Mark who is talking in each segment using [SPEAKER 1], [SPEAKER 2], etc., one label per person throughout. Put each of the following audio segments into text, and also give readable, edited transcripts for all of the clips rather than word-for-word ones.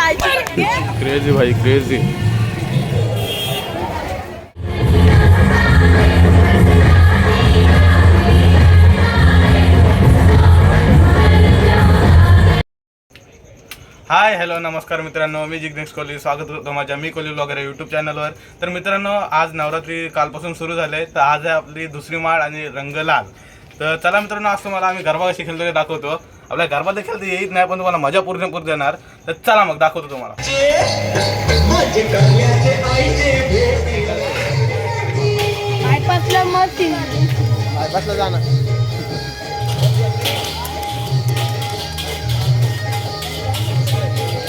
[SPEAKER 1] Crazy भाई crazy. Hi hello नमस्कार मित्रांनो, मी जिग्नेश कोहली. स्वागत करतो माझ्या मी कोहली ब्लॉगर या यूट्यूब चॅनलवर. तर मित्रांनो, आज नवरात्री कालपासून सुरू झाले. तर आज आहे आपली दुसरी माळ आणि रंग लाल. तर चला मित्रांनो, आज तुम्हाला आम्ही गरबा कशी खेळतो ते दाखवतो. आपल्या गरबा देखील येत नाही, पण तुम्हाला मजा पूर्ण देणार. तर चला मग दाखवतो तुम्हाला.
[SPEAKER 2] बायपासला जाणार.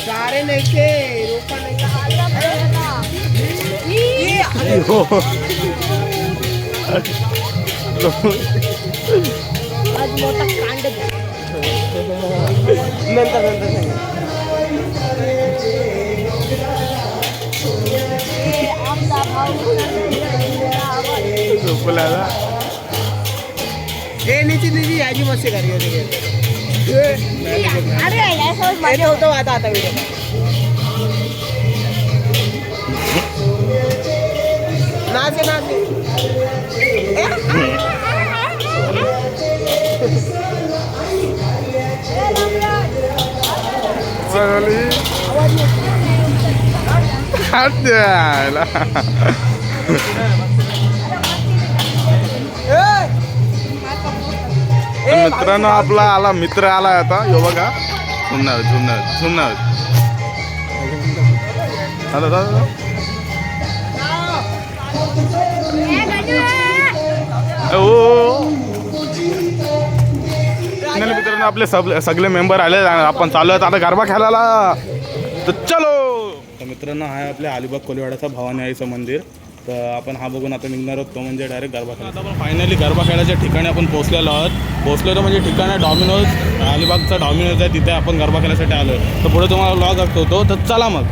[SPEAKER 2] सारे नहीं के रोका नहीं आज मोठा कांड नंतर नीचे दीदी याची मस्ती करी अरे होतो आता व्हिडिओ नाचे नाचे
[SPEAKER 1] मित्रांनो, आपला आला मित्र आलाय आता. यो बघा, झुमणार मित्रांनो, आपले सगळे मेंबर आले. आपण चालू आहेत आता गरबा खेळायला. तर चलो. तर मित्रांनो, हा आहे आपल्या अलिबाग कोलीवाड्याचा भवानी आईचं मंदिर. तर आपण हा बघून आता निघणार आहोत. तो म्हणजे डायरेक्ट गरबा खेळायला. आपण फायनली गरबा खेळायच्या ठिकाणी आपण पोहोचलेलो आहोत. पोहोचलेलो म्हणजे ठिकाण आहे डॉमिनोज. अलिबागचा डॉमिनोज आहे, तिथे आपण गरबा खेळायसाठी आलो. तर पुढे तुम्हाला व्लॉग दाखवतो. तर चला मग.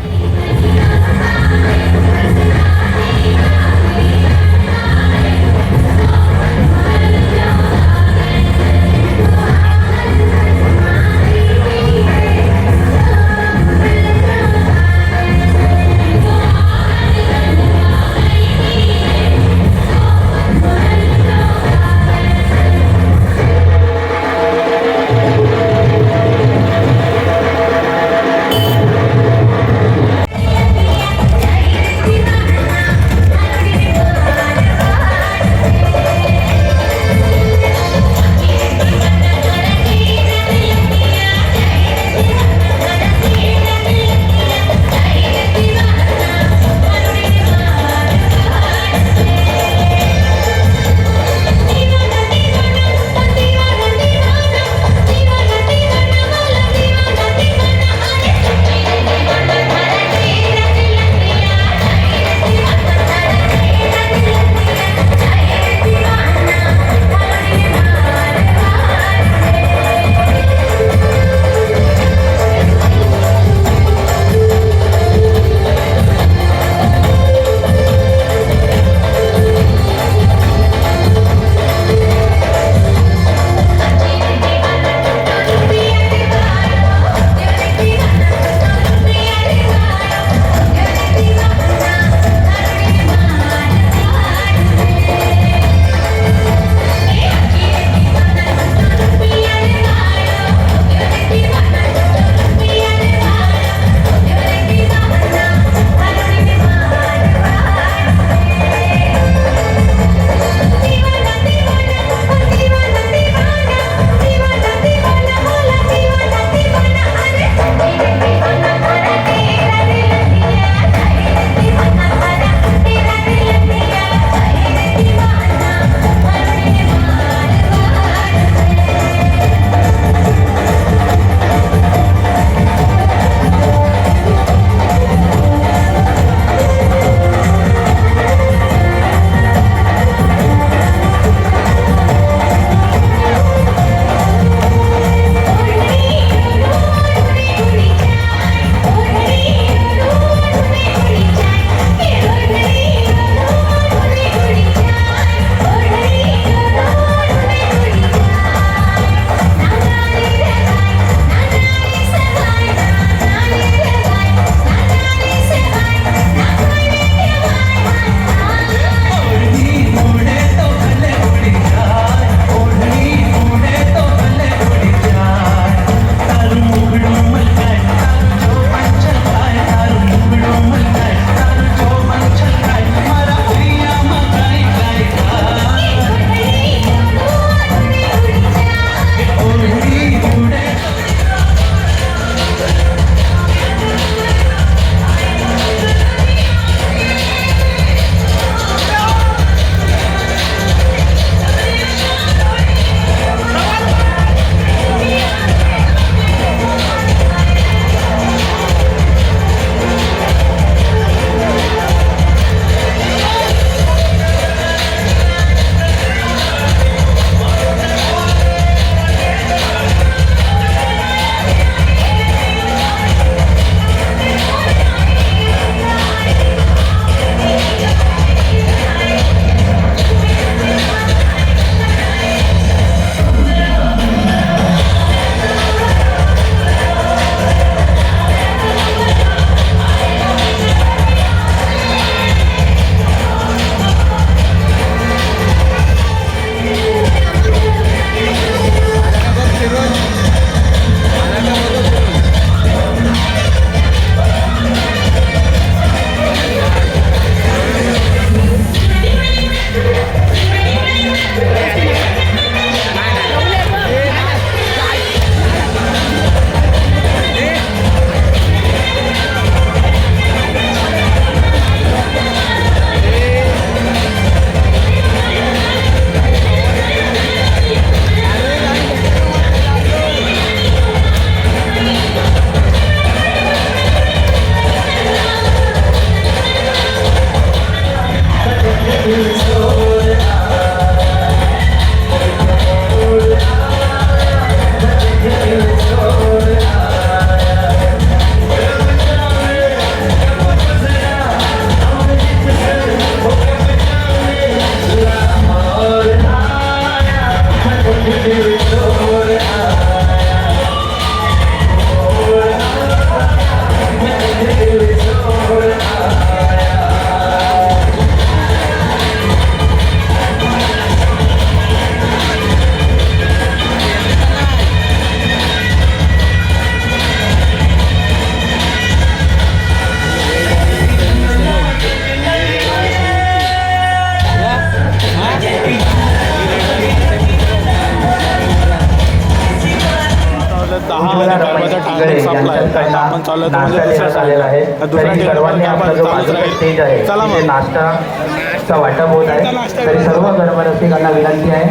[SPEAKER 1] 10 आणि गरबाचा टायमिंग संपला आहे. आता आपण चाललो म्हणजे दुसऱ्या साईडला दुसऱ्या ठिकाणी गरबा चालूच राहील. चला मग.
[SPEAKER 3] नाश्ता वाटप होत आहे. तरी सर्व गरबा रसिकांना विनंती आहे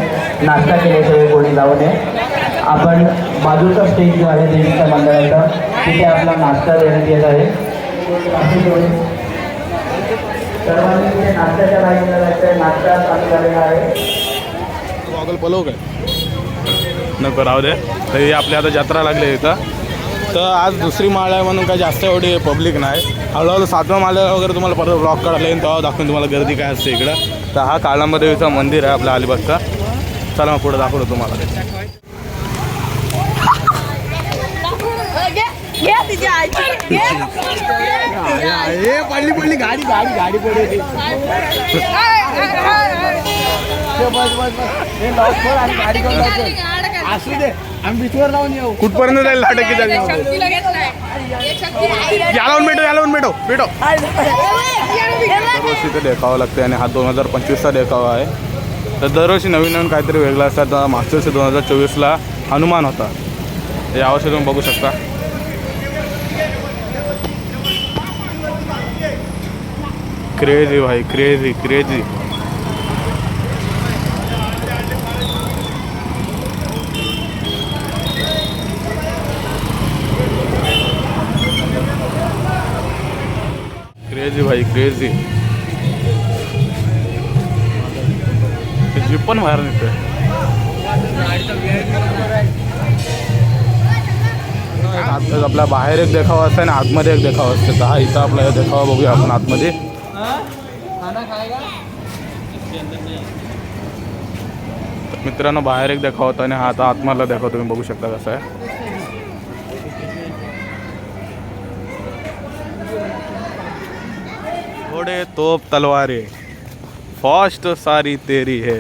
[SPEAKER 3] नाश्ता केल्याशिवाय कोणी जाऊ नये. आपण बाजूचा स्टेज जो आहे देवीच्या मंडळाचा तिथे आपला नाश्ता देण्यात येत आहे. सर्वांनी तिथे नाश्त्याच्या लाईनला जायचं आहे. नाश्ता चालू झालेला आहे.
[SPEAKER 1] गॉगल पलव काय नको राहू दे. तरी आपली आता जत्रा लागली इथं. तर आज दुसरी माळ आहे म्हणून काय जास्त एवढी पब्लिक नाही. हळूहळू 7व्या माळ्याला वगैरे तुम्हाला परत ब्लॉग काढायला येईल तेव्हा दाखवून तुम्हाला गर्दी काय असते इकडं. तर हा काळांबा देवीचं मंदिर आहे आपल्या अलिबागचा. चला मग पुढे दाखवतो तुम्हाला.
[SPEAKER 2] पडली पडली गाडी गाडी गाडी पडली. गाडी असू दे आम्ही बीचवर लावून येऊ.
[SPEAKER 1] कुठपर्यंत जाईल लाटकी जागी याला लावून भेटो दरवर्षी ते देखावं लागते आणि हा 2025चा देखावा आहे. तर दरवर्षी नवीन नवीन काहीतरी वेगळं असतात. मागच्या वर्षी 2024ला हनुमान होता. यावर्षी तुम्ही बघू शकता. क्रेझी भाई क्रेझी क्रेझी. क्रेझी भाई क्रेझी. जीप पण बाहेर निघतोय. आपल्या बाहेर एक देखावा असते आणि आतमध्ये एक देखावा असते. तर हा इथं आपला हे देखावा बघूया आपण आतमध्ये. मित्रांनो बाहेर एक देखावा होता आणि हा आता आतमधला देखावा तुम्ही बघू शकता कसा आहे. घोड़े तोप तलवारें फास्ट सारी तेरी है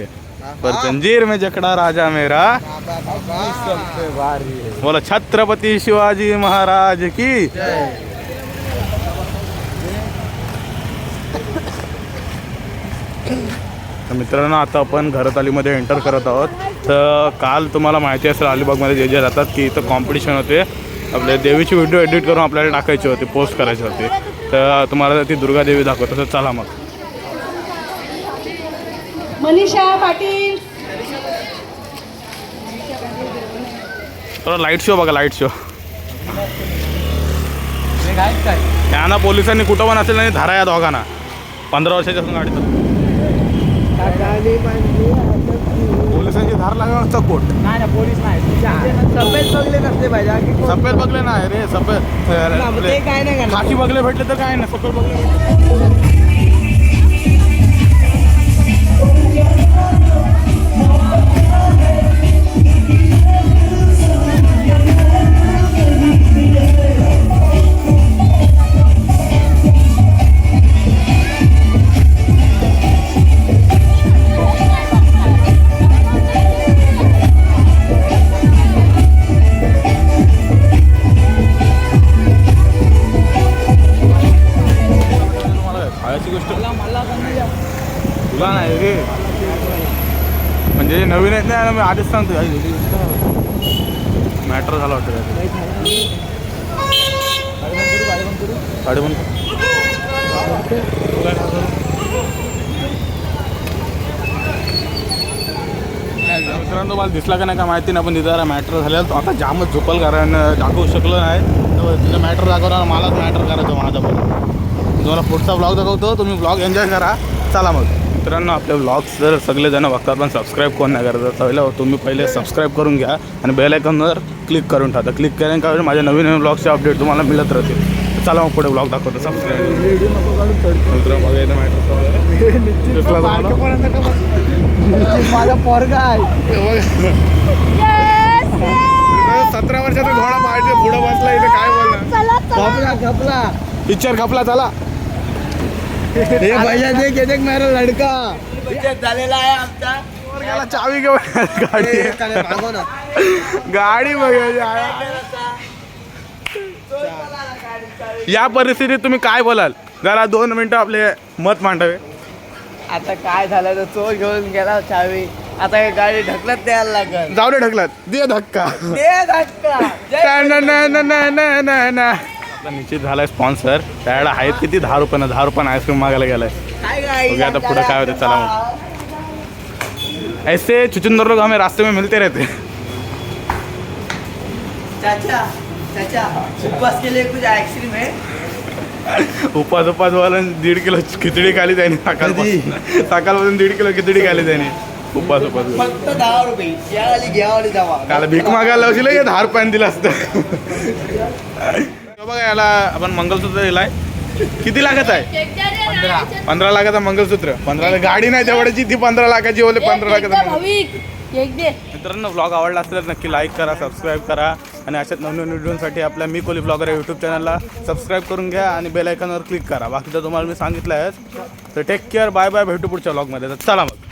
[SPEAKER 1] पर जंजीर में जकड़ा राजा मेरा बोला छत्रपति शिवाजी महाराज की. तर मित्रांनो आता आपण घरतालीमध्ये एंटर करत आहोत. तर काल तुम्हाला माहिती असेल अलिबागमध्ये जे जे जातात की इथं कॉम्पिटिशन होते. आपल्या देवीची व्हिडिओ एडिट करून आपल्याला टाकायची होती पोस्ट करायची होती. तर तुम्हाला ती दुर्गादेवी दाखवतो. तर चला मग.
[SPEAKER 4] मनीषा पाटील
[SPEAKER 1] तर लाईट शो बघा लाईट शो. त्यांना पोलिसांनी कुठं पण असेल आणि धारा या दोघांना 15 वर्षाच्या असून गाडी तर पोलिसांची धार लागला कोट
[SPEAKER 2] नाही ना पोलीस नाही. सफेद बगले नसले पाहिजे.
[SPEAKER 1] सफेद बगले नाही रे. सफेद
[SPEAKER 2] ते काय नाही करणार.
[SPEAKER 1] खाकी बगले भेटले तर काय ना सफेद बगले. तुला नाही रे म्हणजे नवीन आहेत नाही. मी आधीच सांगतो मॅटर झाला वाटतं गाडी बंद. मित्रांनो मला दिसला का नाही का माहिती नाही. पण तिथं मॅटर झालेलं आता जामच झोपल कारण दाखवू शकलो नाही. तर तिथं मॅटर दाखवणार मलाच मॅटर करायचं माझ्याबरोबर. तुम्हाला पुढचा ब्लॉग दाखवतो. तुम्ही ब्लॉग एन्जॉय करा. चला मग. मित्रांनो आपले ब्लॉग्स जर सगळेजण बघतात पण सबस्क्राईब कोण नाही करत तर तुम्ही पहिले सबस्क्राईब करून घ्या आणि बेल आयकॉनवर क्लिक करून ठेवा. क्लिक केल्याने काय माझ्या नवीन नवीन ब्लॉगचे अपडेट तुम्हाला मिळत राहतील. चला मग पुढे ब्लॉग दाखवतो. सबस्क्राईब
[SPEAKER 2] माझा पोरगा आहे.
[SPEAKER 1] 17 वर्षाचा घोडा पाहिजे पुढं बसला इथे काय बोलणार.
[SPEAKER 2] खपला
[SPEAKER 1] पिक्चर खपला. चला
[SPEAKER 2] हे भैया देख देख मेरा लड़का झालेला आहे आमचा.
[SPEAKER 1] चावी घेऊन गाडी
[SPEAKER 2] मागव ना.
[SPEAKER 1] गाडी बघायची. या परिस्थितीत तुम्ही काय बोलाल जरा 2 मिनिटं आपले मत मांडावे.
[SPEAKER 2] आता काय झालं तर चोर घेऊन गेला चावी. आता हे गाडी ढकलत द्यायला लागल.
[SPEAKER 1] जाऊ दे ढकलत दे धक्का.
[SPEAKER 2] दे धक्का.
[SPEAKER 1] आता निश्चित झालाय स्पॉन्सर. त्याला आहेत किती 10 रुपयानं आईस्क्रीम मागायला गेलाय.
[SPEAKER 2] काय
[SPEAKER 1] बघूया आता पुढे काय होते. चला मग. ऐसे चुचुंदर लोग हमें रास्ते में मिलते रहते.
[SPEAKER 2] चाचा उपवास के लिए कुछ आइसक्रीम है?
[SPEAKER 1] उपास वाला 1.5 किलो खिचडी खाली त्याने सकाळपासून 1.5 किलो खिचडी खाली त्याने उपास
[SPEAKER 2] फक्त 10 रुपये. यावाली घ्यावाली जावा.
[SPEAKER 1] त्याला भीक मागायला लावशील की 10 रुपयाने दिलं असतं. बघा याला आपण मंगलसूत्र दिलाय. किती लागत आहे? 15 लाखाचं मंगलसूत्र. 15 गाडी नाही तेवढ्याची ती 15 लाखाची बोले 15 लाखाचं. मित्रांनो व्लॉग आवडला असेल तर नक्की लाईक करा, सबस्क्राईब करा आणि अशाच नवीन व्हिडिओसाठी आपल्या मी कोहली ब्लॉगर या यूट्यूब चॅनलला सबस्क्राईब करून घ्या आणि बेल आयकॉनवर क्लिक करा. बाकीचं तुम्हाला मी सांगितलं आहे. तर टेक केअर, बाय बाय, भेटू पुढच्या व्लॉगमध्ये. तर चला मग.